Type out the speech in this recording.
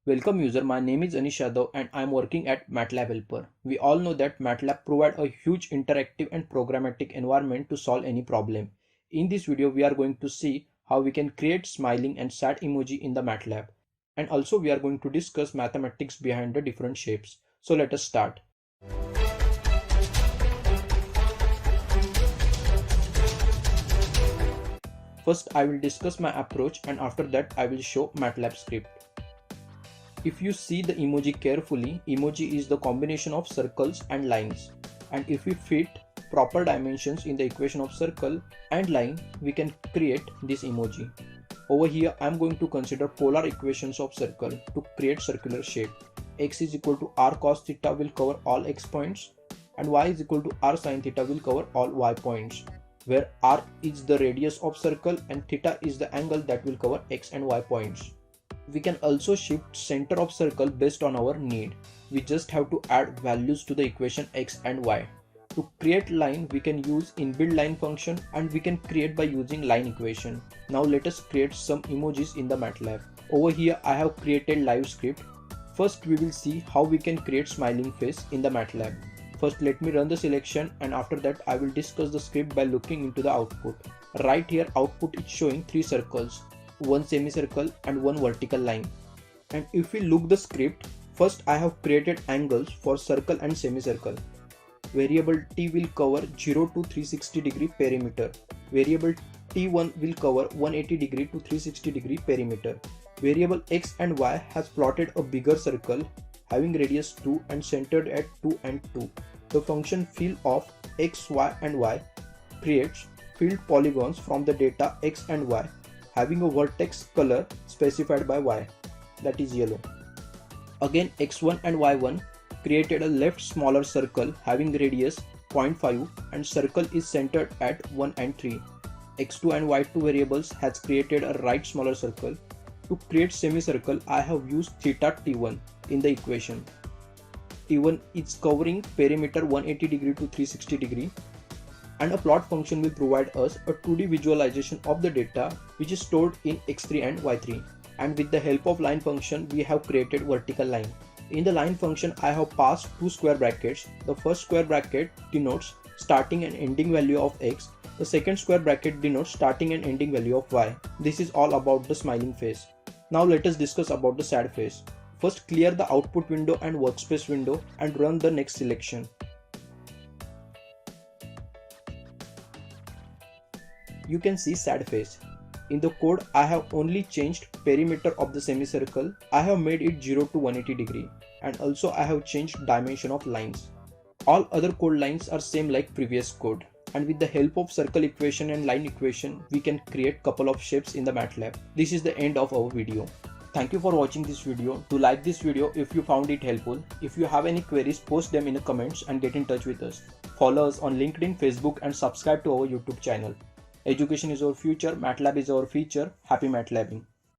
Welcome user, my name is Anish Yadav and I am working at Matlab helper. We all know that Matlab provide a huge interactive and programmatic environment to solve any problem. In this video we are going to see how we can create smiling and sad emoji in the Matlab. And also we are going to discuss mathematics behind the different shapes. So let us start. First I will discuss my approach and after that I will show Matlab script. If you see the emoji carefully, emoji is the combination of circles and lines. And if we fit proper dimensions in the equation of circle and line, we can create this emoji. Over here, I am going to consider polar equations of circle to create circular shape. X is equal to r cos theta will cover all x points and y is equal to r sin theta will cover all y points, where r is the radius of circle and theta is the angle that will cover x and y points. We can also shift center of circle based on our need. We just have to add values to the equation x and y. To create line, we can use inbuilt line function and we can create by using line equation. Now let us create some emojis in the Matlab. Over here I have created live script. First we will see how we can create smiling face in the Matlab. First let me run the selection and after that I will discuss the script by looking into the output. Right here output is showing 3 circles, 1 semicircle and 1 vertical line. And if we look the script, first I have created angles for circle and semicircle. Variable t will cover 0 to 360 degree perimeter. Variable t1 will cover 180 degree to 360 degree perimeter. Variable x and y has plotted a bigger circle having radius 2 and centered at 2 and 2. The function fill of x, y and y creates filled polygons from the data x and y having a vertex color specified by y, that is yellow. Again x1 and y1 created a left smaller circle having radius 0.5 and circle is centered at 1 and 3. x2 and y2 variables has created a right smaller circle. To create semicircle I have used theta t1 in the equation. T1 is covering perimeter 180 degree to 360 degree. And a plot function will provide us a 2D visualization of the data which is stored in x3 and y3. And with the help of line function we have created vertical line. In the line function I have passed 2 square brackets. The first square bracket denotes starting and ending value of x. The second square bracket denotes starting and ending value of y. This is all about the smiling face. Now let us discuss about the sad face. First clear the output window and workspace window and run the next selection. You can see sad face. In the code I have only changed perimeter of the semicircle. I have made it 0 to 180 degree and also I have changed dimension of lines. All other code lines are same like previous code, and with the help of circle equation and line equation we can create couple of shapes in the Matlab. This is the end of our video. Thank you for watching this video. Do like this video if you found it helpful. If you have any queries, post them in the comments and get in touch with us. Follow us on LinkedIn, Facebook and subscribe to our YouTube channel. Education is our future, Matlab is our feature. Happy Matlabing.